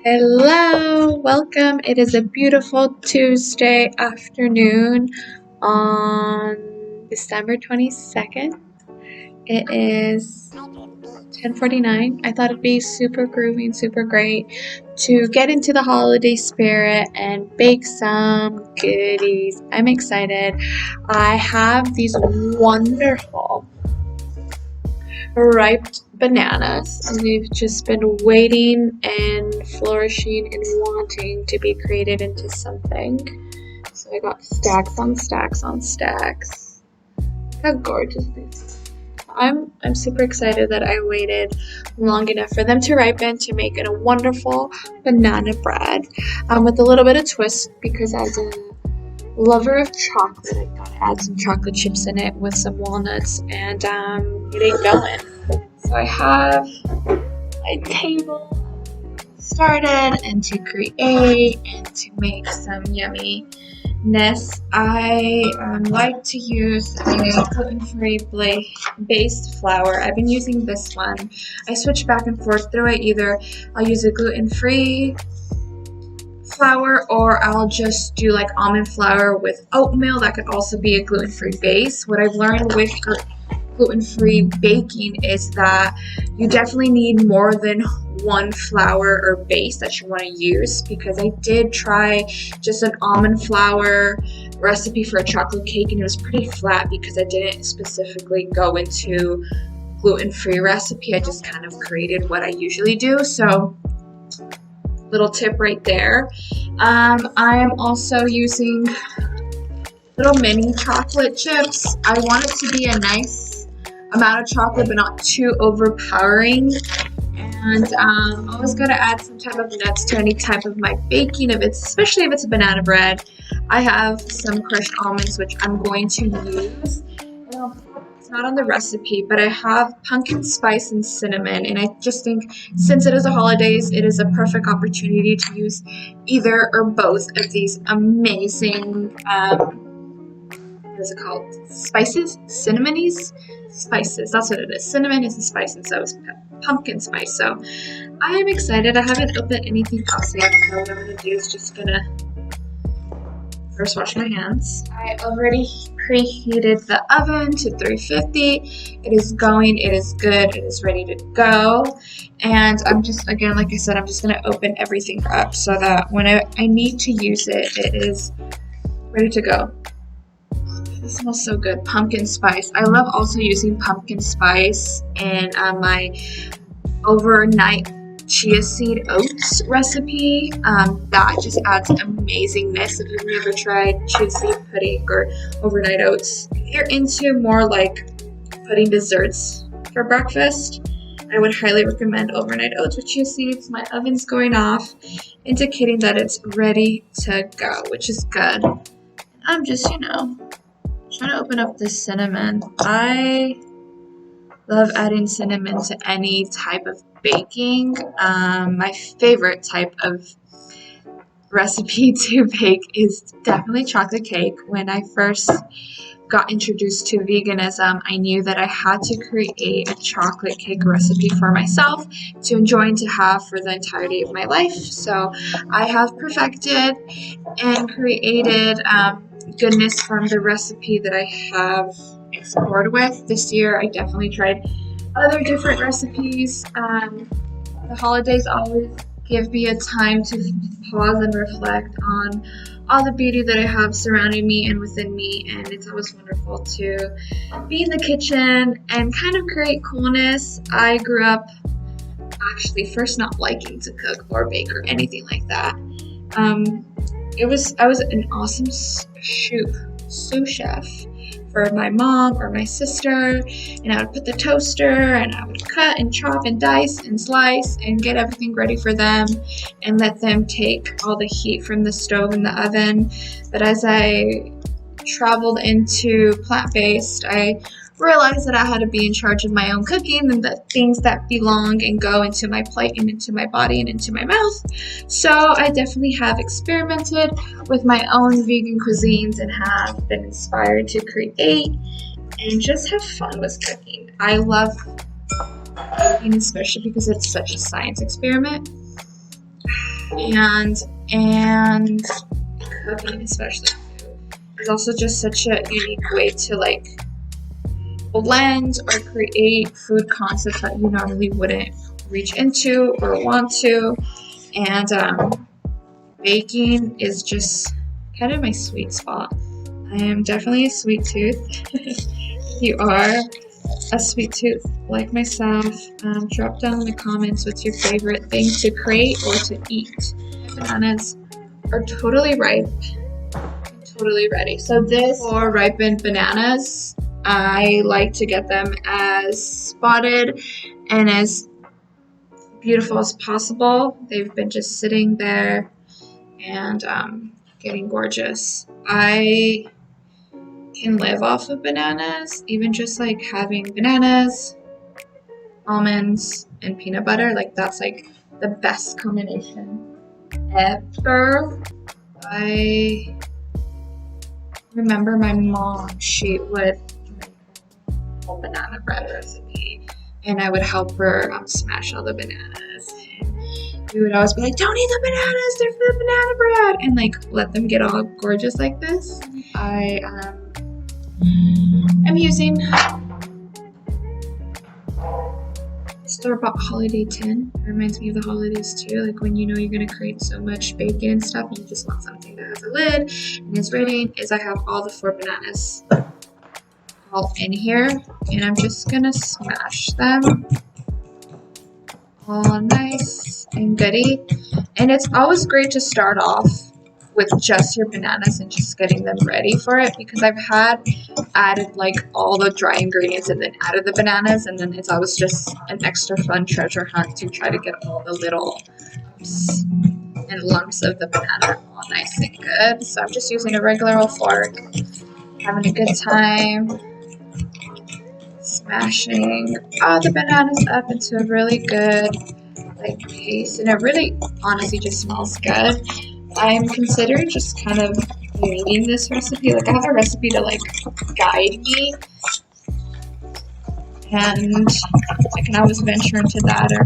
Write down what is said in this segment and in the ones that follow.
Hello, welcome. It is a beautiful Tuesday afternoon on December 22nd. It is 10:49. I thought it'd be super groovy and super great to get into the holiday spirit and bake some goodies. I'm excited. I have these wonderful ripe bananas, and they've just been waiting and flourishing and wanting to be created into something. So I got stacks on stacks on stacks. Look how gorgeous these are. I'm super excited that I waited long enough for them to ripen to make it a wonderful banana bread with a little bit of twist, because as a lover of chocolate, I gotta add some chocolate chips in it with some walnuts, and it ain't going. So I have my table started and to create and to make some yumminess. I like to use a gluten-free based flour. I've been using this one. I switch back and forth through it. Either I'll use a gluten-free flour, or I'll just do like almond flour with oatmeal. That could also be a gluten-free base. What I've learned with gluten-free baking is that you definitely need more than one flour or base that you want to use, because I did try just an almond flour recipe for a chocolate cake and it was pretty flat because I didn't specifically go into gluten-free recipe. I just kind of created what I usually do. So little tip right there. I am also using little mini chocolate chips. I want it to be a nice amount of chocolate but not too overpowering. And I'm always going to add some type of nuts to any type of my baking, especially if it's a banana bread. I have some crushed almonds which I'm going to use. It's not on the recipe, but I have pumpkin spice and cinnamon, and I just think since it is the holidays, it is a perfect opportunity to use either or both of these amazing what is it called? Spices? Cinnamonies? Spices. That's what it is. Cinnamon is a spice, and so is pumpkin spice. So I am excited. I haven't opened anything else yet, so what I'm going to do is just going to first wash my hands. I already preheated the oven to 350. It is going. It is good. It is ready to go. And I'm just, again, like I said, I'm just going to open everything up so that when I need to use it, it is ready to go. This smells so good. Pumpkin spice. I love also using pumpkin spice in my overnight chia seed oats recipe. That just adds amazingness. If you've never tried chia seed pudding or overnight oats, if you're into more like putting desserts for breakfast, I would highly recommend overnight oats with chia seeds. My oven's going off, indicating that it's ready to go, which is good. I'm just, trying to open up this cinnamon. I love adding cinnamon to any type of baking. My favorite type of recipe to bake is definitely chocolate cake. When I first got introduced to veganism, I knew that I had to create a chocolate cake recipe for myself to enjoy and to have for the entirety of my life. So I have perfected and created goodness from the recipe that I have explored with. This year I definitely tried other different recipes. The holidays always give me a time to pause and reflect on all the beauty that I have surrounding me and within me, and it's always wonderful to be in the kitchen and kind of create coolness. I grew up actually first not liking to cook or bake or anything like that. I was an awesome sous chef for my mom or my sister, and I would put the toaster and I would cut and chop and dice and slice and get everything ready for them and let them take all the heat from the stove and the oven. But as I traveled into plant-based, I realized that I had to be in charge of my own cooking and the things that belong and go into my plate and into my body and into my mouth. So I definitely have experimented with my own vegan cuisines and have been inspired to create and just have fun with cooking. I love cooking, especially because it's such a science experiment. And cooking especially is also just such a unique way to like blend or create food concepts that you normally wouldn't reach into or want to. And baking is just kind of my sweet spot. I am definitely a sweet tooth. If you are a sweet tooth like myself, drop down in the comments what's your favorite thing to create or to eat. Bananas are totally ripe, totally ready. So this for ripened bananas, I like to get them as spotted and as beautiful as possible. They've been just sitting there and getting gorgeous. I can live off of bananas, even just like having bananas, almonds, and peanut butter. Like that's like the best combination ever. I remember my mom, she would make a banana bread recipe and I would help her smash all the bananas. And we would always be like, don't eat the bananas, they're for the banana bread, and like let them get all gorgeous like this. I am using store-bought holiday tin. It reminds me of the holidays too, like when you know you're gonna create so much bacon and stuff and you just want something that has a lid and is ready. Is I have all the 4 bananas all in here and I'm just gonna smash them all nice and goody. And it's always great to start off with just your bananas and just getting them ready for it, because I've had added like all the dry ingredients and then added the bananas, and then it's always just an extra fun treasure hunt to try to get all the little lumps and lumps of the banana all nice and good. So I'm just using a regular old fork, having a good time, smashing all the bananas up into a really good like paste, and it really honestly just smells good. I'm considering just kind of winging this recipe. Like I have a recipe to like guide me, and I can always venture into that or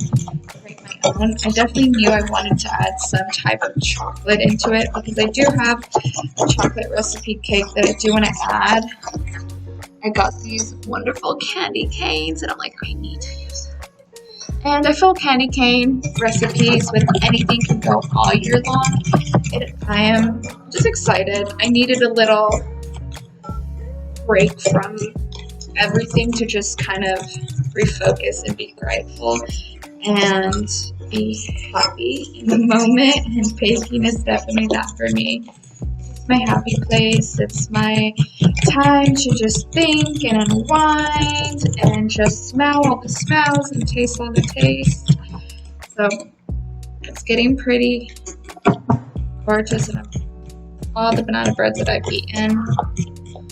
create my own. I definitely knew I wanted to add some type of chocolate into it, because I do have a chocolate recipe cake that I do want to add. I got these wonderful candy canes and I'm like, I need to use them. And I fill candy cane recipes with anything can go all year long. I am just excited. I needed a little break from everything to just kind of refocus and be grateful and be happy in the moment. And baking is definitely that for me. It's my happy place. It's my time to just think and unwind and just smell all the smells and taste all the tastes. So it's getting pretty gorgeous, and all the banana breads that I've eaten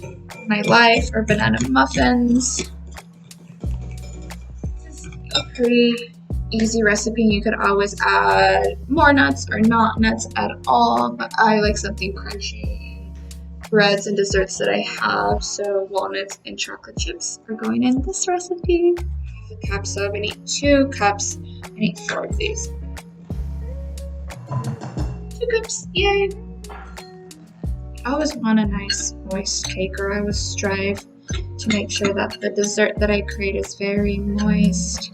in my life are banana muffins. It's a pretty easy recipe. You could always add more nuts or not nuts at all, but I like something crunchy. Breads and desserts that I have, so walnuts and chocolate chips are going in this recipe. The cups, so I'm gonna eat 2 cups. I need 4 of these. 2 cups, yay! I always want a nice moist cake, or I always strive to make sure that the dessert that I create is very moist.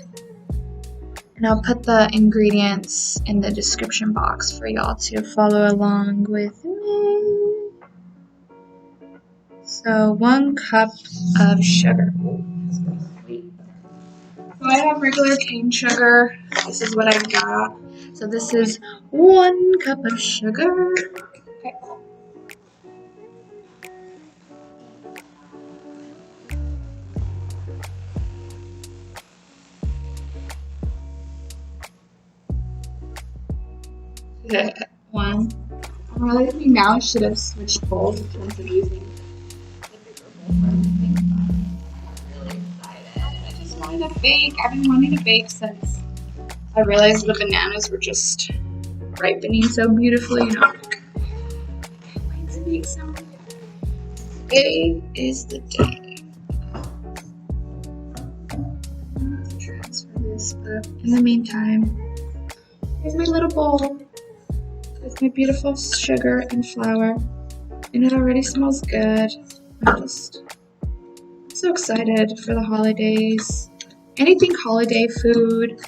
And I'll put the ingredients in the description box for y'all to follow along with me. So 1 cup of sugar. Ooh, that's pretty sweet. So I have regular cane sugar. This is what I got. So this is 1 cup of sugar. Okay. One. I'm realizing now I should have switched bowls in terms of using the bigger bowl for everything. I'm really excited. I just wanted to bake. I've been wanting to bake since I realized the bananas were just ripening so beautifully. You know, I can't wait to make some. Today is the day. Transfer this, but in the meantime, here's my little bowl. my beautiful sugar and flour, and it already smells good. I'm just so excited for the holidays. Anything holiday food,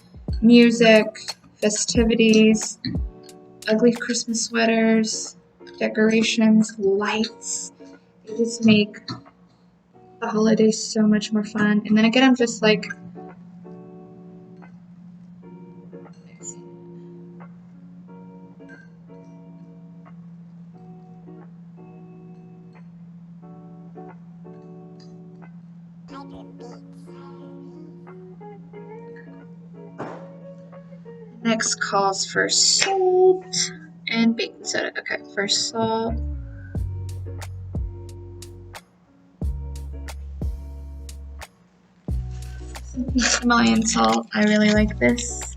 music, festivities, ugly Christmas sweaters, decorations, lights. They just make the holidays so much more fun. And then again, I'm just like, next calls for salt and baking soda. Okay, for salt. Some Himalayan salt. I really like this.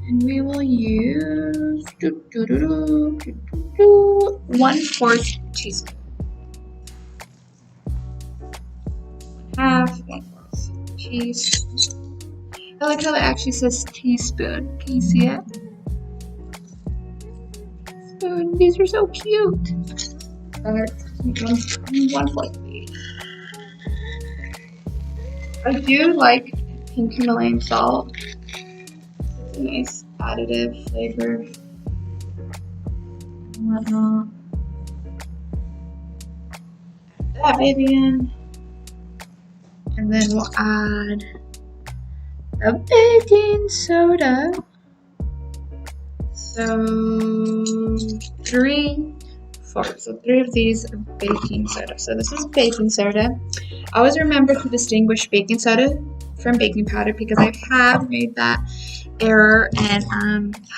And we will use 1/4 teaspoon. Half, 1/4 teaspoon. I like how it actually says teaspoon. Can you see it? Spoon. These are so cute. 1/4. I do like pink Himalayan salt. It's a nice additive flavor and whatnot. Add that baby in. And then we'll add the baking soda. So 3/4. So 3 of these are baking soda. So this is baking soda. Always remember to distinguish baking soda from baking powder because I have made that error and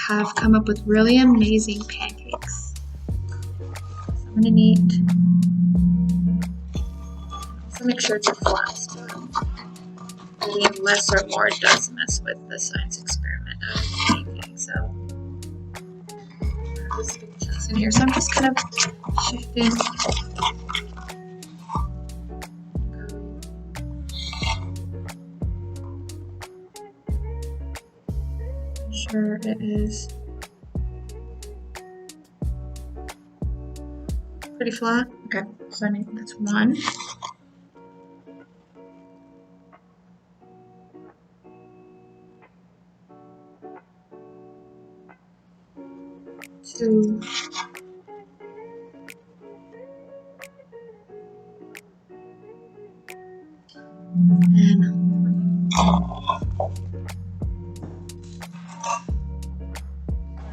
have come up with really amazing pancakes. So I'm gonna need. Also make sure it's a flat. Adding less or more does mess with the science experiment of baking. So there's big chunks in here. So I'm just kind of shifting. Sure it is pretty flat. Okay, so I think that's 1. 2. And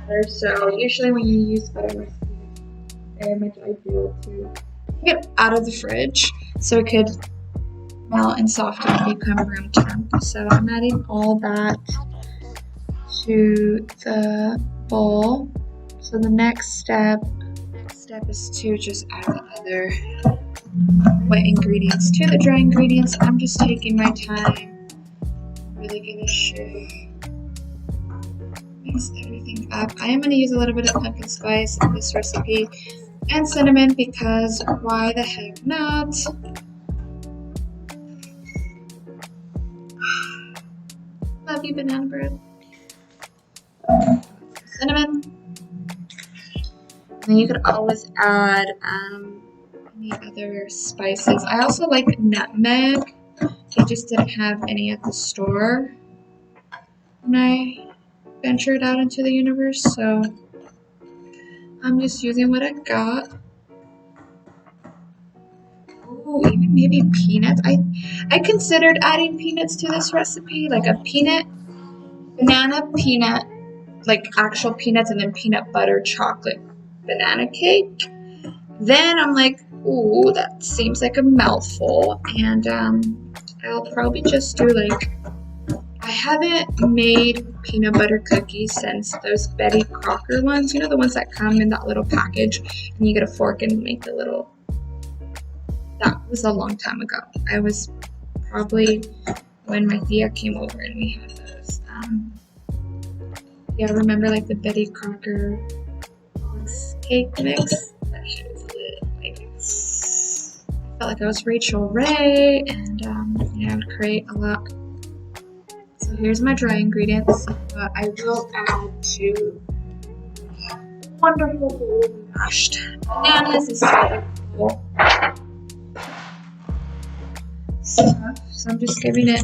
3. So usually when you use butter recipes, very much ideal to get it out of the fridge so it could melt and soften and become room temp. So I'm adding all that to the bowl. So the next step is to just add the other wet ingredients to the dry ingredients. I'm just taking my time, really gonna mix everything up. I am going to use a little bit of pumpkin spice in this recipe and cinnamon because why the heck not? Love you, banana bread. Cinnamon. And then you could always add any other spices. I also like nutmeg. I just didn't have any at the store when I ventured out into the universe, so I'm just using what I got. Oh, even maybe peanuts. I considered adding peanuts to this recipe, like a banana peanut, like actual peanuts, and then peanut butter chocolate banana cake. Then I'm like, ooh, that seems like a mouthful, and I'll probably just do like, I haven't made peanut butter cookies since those Betty Crocker ones, you know, the ones that come in that little package and you get a fork and make the little, that was a long time ago. I was probably when my Thea came over and we had those. Yeah, remember like the Betty Crocker cake mix? That shit was lit. Like, I felt like I was Rachel Ray, and yeah, I would create a lot. So here's my dry ingredients. I will add to wonderful bowl of mashed bananas is so stuff. So I'm just giving it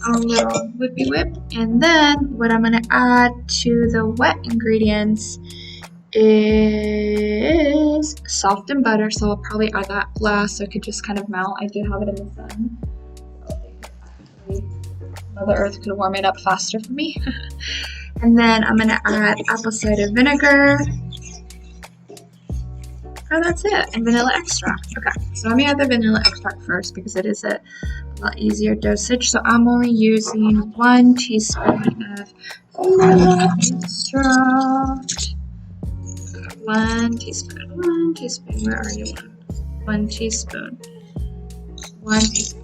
a little whippy whip. And then what I'm going to add to the wet ingredients is salt and butter. So I'll probably add that last so it could just kind of melt. I do have it in the sun. Mother Earth could warm it up faster for me. And then I'm going to add apple cider vinegar. Oh, that's it. And vanilla extract. Okay, so let me add the vanilla extract first because it is a lot easier dosage. So I'm only using 1 teaspoon of vanilla extract. 1 teaspoon. 1 teaspoon. Where are you? 1 teaspoon. 1 teaspoon.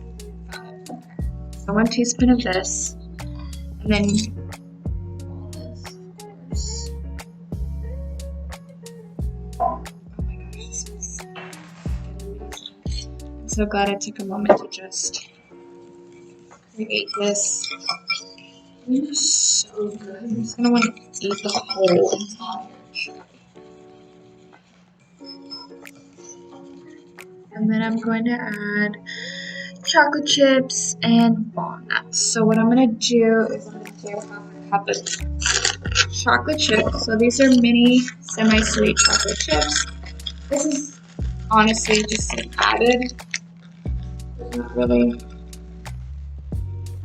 So 1 teaspoon of this. And then so glad I took a moment to just create this. It's so good. I'm just gonna want to eat the whole entire tray. And then I'm going to add chocolate chips and walnuts. So what I'm gonna do is I'm gonna do half a cup of chocolate chips. So these are mini semi-sweet chocolate chips. This is honestly just an added. Not really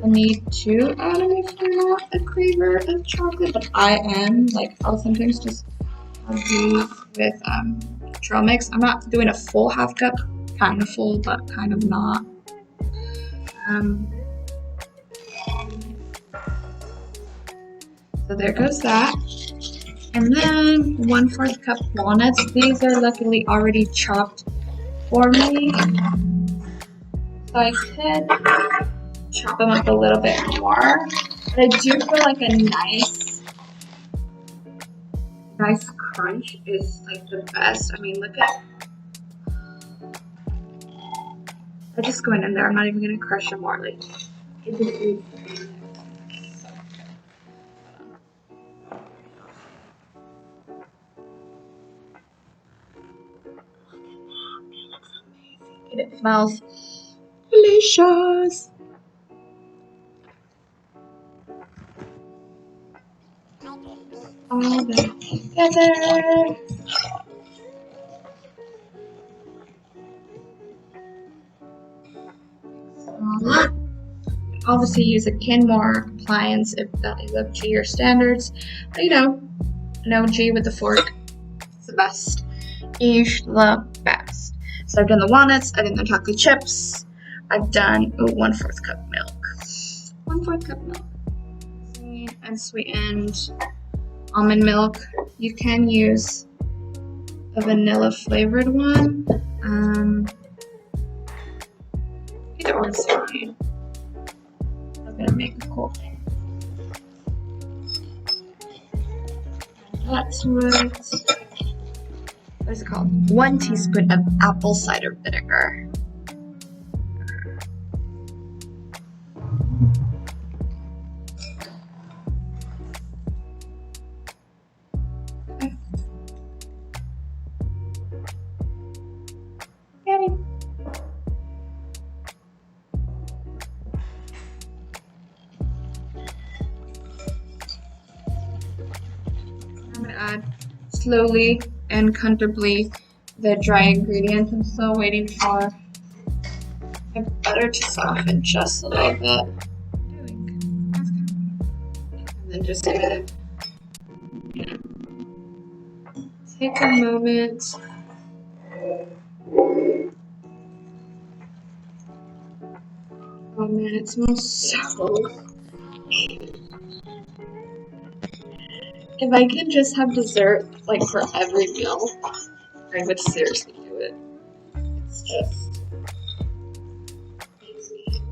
a need to add it if you're not a craver of chocolate, but I am. Like, I'll sometimes just have these with trail mix. I'm not doing a full half cup, kind of full, but kind of not. So there goes that. And then 1/4 cup walnuts. These are luckily already chopped for me. So I could chop them up a little bit more, but I do feel like a nice crunch is like the best. I mean, look at, I'm just going in there. I'm not even gonna crush them more. Like, it just is. And it smells delicious. All that together. Obviously use a Kenmore appliance if that is up to your standards. But, you know, no G with the fork. It's the best. Is the best. So I've done the walnuts, I've done the chocolate chips, I've done 1/4 cup milk. 1/4 cup milk. Unsweetened almond milk. You can use a vanilla flavored one. Either or is fine. I'm gonna make a cool thing. That's what is it called? 1 teaspoon of apple cider vinegar. Okay. Ready. I'm gonna add slowly and comfortably the dry ingredients. I'm still waiting for the butter to soften just a little bit. And then just gonna take a moment. Oh man, it smells so good. If I could just have dessert like for every meal, I would seriously do it. It's just easy.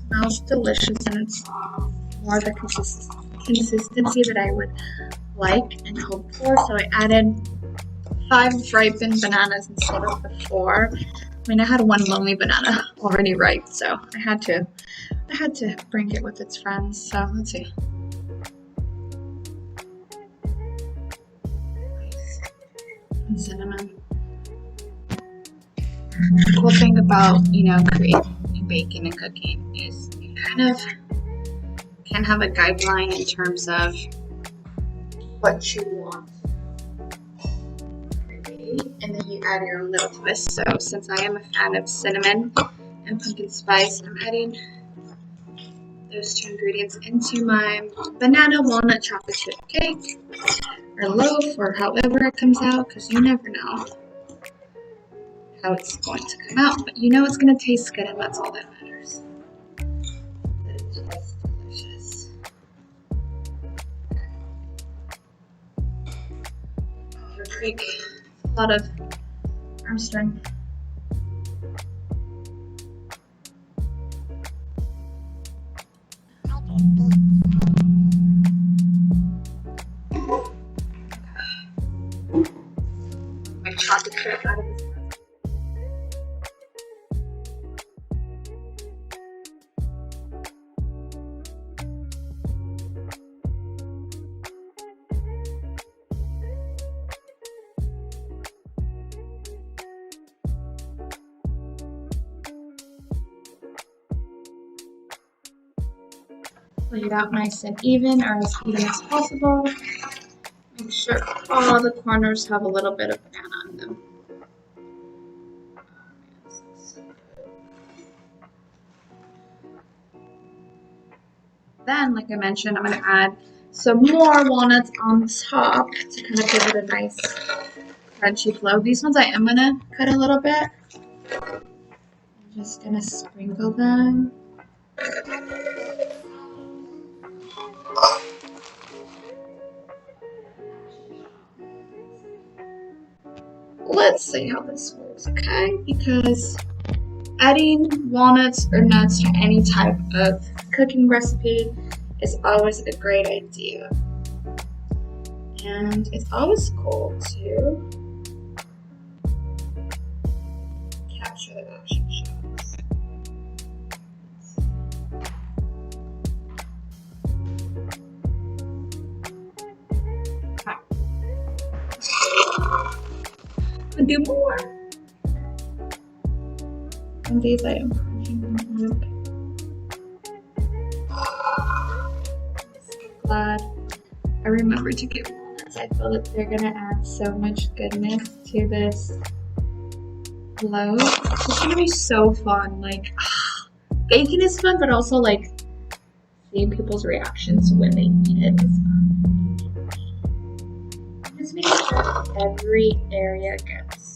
Smells delicious, and it's more the consistency that I would like and hope for. So I added 5 ripened bananas instead of the 4. I mean, I had one lonely banana already ripe, so I had to bring it with its friends. So let's see. And cinnamon. The cool thing about, creating baking and cooking is you kind of can have a guideline in terms of what you want, and then you add your own little twist. So since I am a fan of cinnamon and pumpkin spice, I'm adding those 2 ingredients into my banana walnut chocolate chip cake or loaf, or however it comes out, because you never know how it's going to come out, but you know it's going to taste good, and that's all that matters. It tastes delicious. Take a lot of arm strength. My chocolate chip out of this. Lay it out nice and even, or as even as possible. Make sure all the corners have a little bit of banana on them. Then, like I mentioned, I'm going to add some more walnuts on top to kind of give it a nice crunchy flow. These ones I am going to cut a little bit. I'm just going to sprinkle them. Let's see how this works, okay? Because adding walnuts or nuts to any type of cooking recipe is always a great idea. And it's always cool to capture the action shots. Okay. Do more. And these I am crunching them up. Glad I remembered to get walnuts. I feel that they're gonna add so much goodness to this loaf. It's gonna be so fun. Like, baking is fun, but also like seeing people's reactions when they eat it is fun. Just make sure every area gets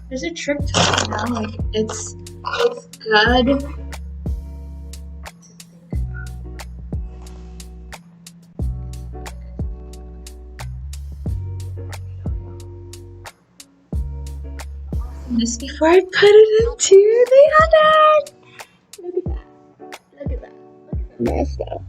there's a trick to it, like it's good to think about. This before I put it into the oven. Look at that. Look at that. Look at that mess though.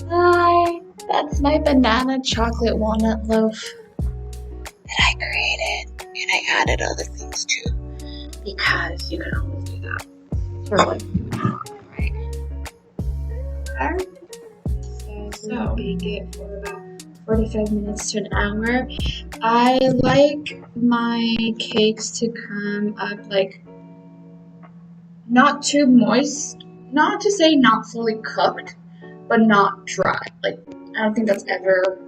Hi, that's my banana chocolate walnut loaf that I created, and I added other things too, because you can always do that. Right? So bake it for about 45 minutes to an hour. I like my cakes to come up like not too moist, not to say not fully cooked, but not dry. Like, I don't think that's ever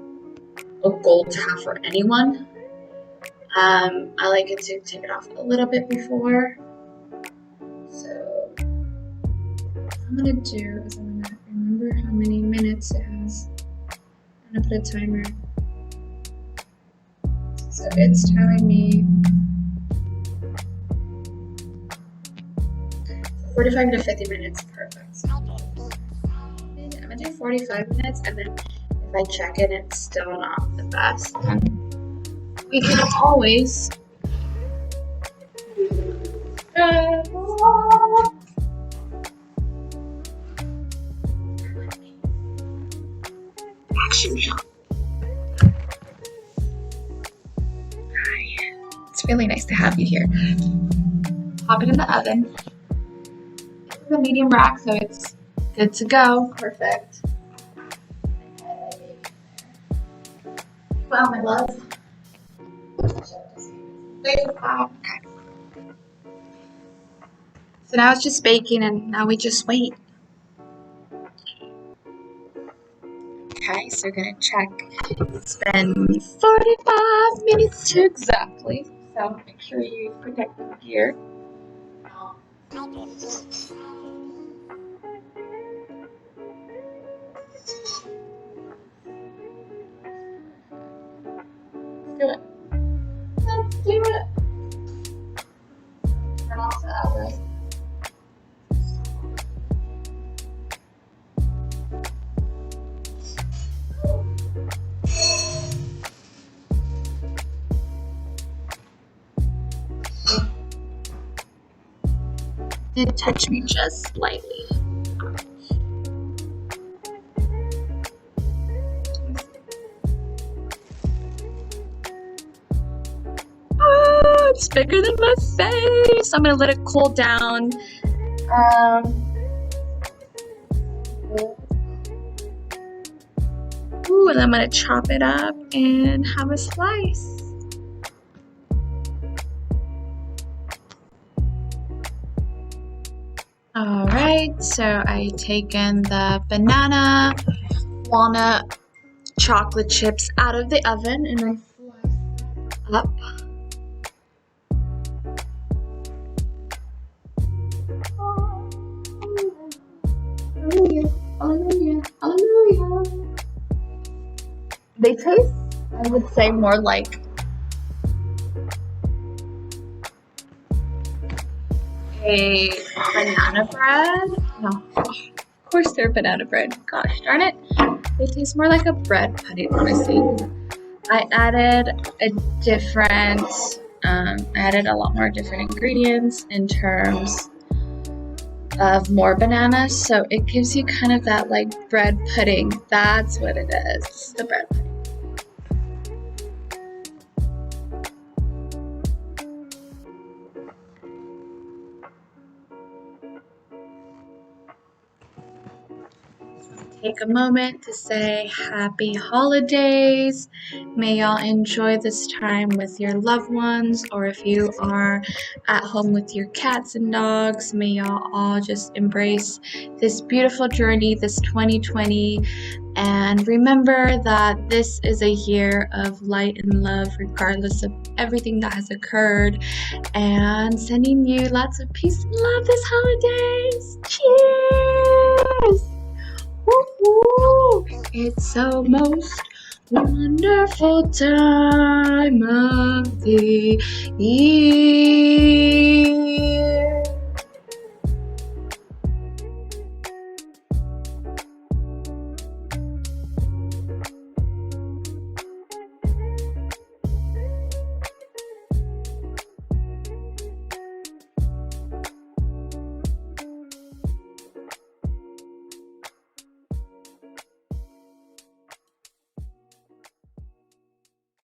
a goal to have for anyone. I like it to take it off a little bit before. So what I'm gonna do is I'm gonna remember how many minutes it has. I'm gonna put a timer. So it's telling me 45 to 50 minutes, perfect. So I'm gonna do 45 minutes, and then if I check it, it's still not the best, then we can always action shot. Hi. It's really nice to have you here. Pop it in the oven. It's a medium rack, so it's good to go. Perfect. Wow, my love. Okay. So now it's just baking, and now we just wait. Okay, so we're gonna check. It's been 45 minutes to exactly. So make sure you use protective gear. Do it. Let's do it. Turn off the oven. Did touch me just slightly. Oh, it's bigger than my face. I'm gonna let it cool down. Ooh, and I'm gonna chop it up and have a slice. All right, so I taken the banana, walnut, chocolate chips out of the oven and I slice up. Hallelujah, hallelujah, hallelujah. They taste, I would say, more like a banana bread. No, of course they're banana bread. Gosh darn it. They taste more like a bread pudding, honestly. I added a lot more different ingredients in terms of more bananas, so it gives you kind of that like bread pudding. That's what it is, the bread pudding. Take a moment to say happy holidays. May y'all enjoy this time with your loved ones, or if you are at home with your cats and dogs, may y'all all just embrace this beautiful journey, this 2020, and remember that this is a year of light and love regardless of everything that has occurred, and sending you lots of peace and love this holidays. Cheers! Woo-hoo. It's the most wonderful time of the year.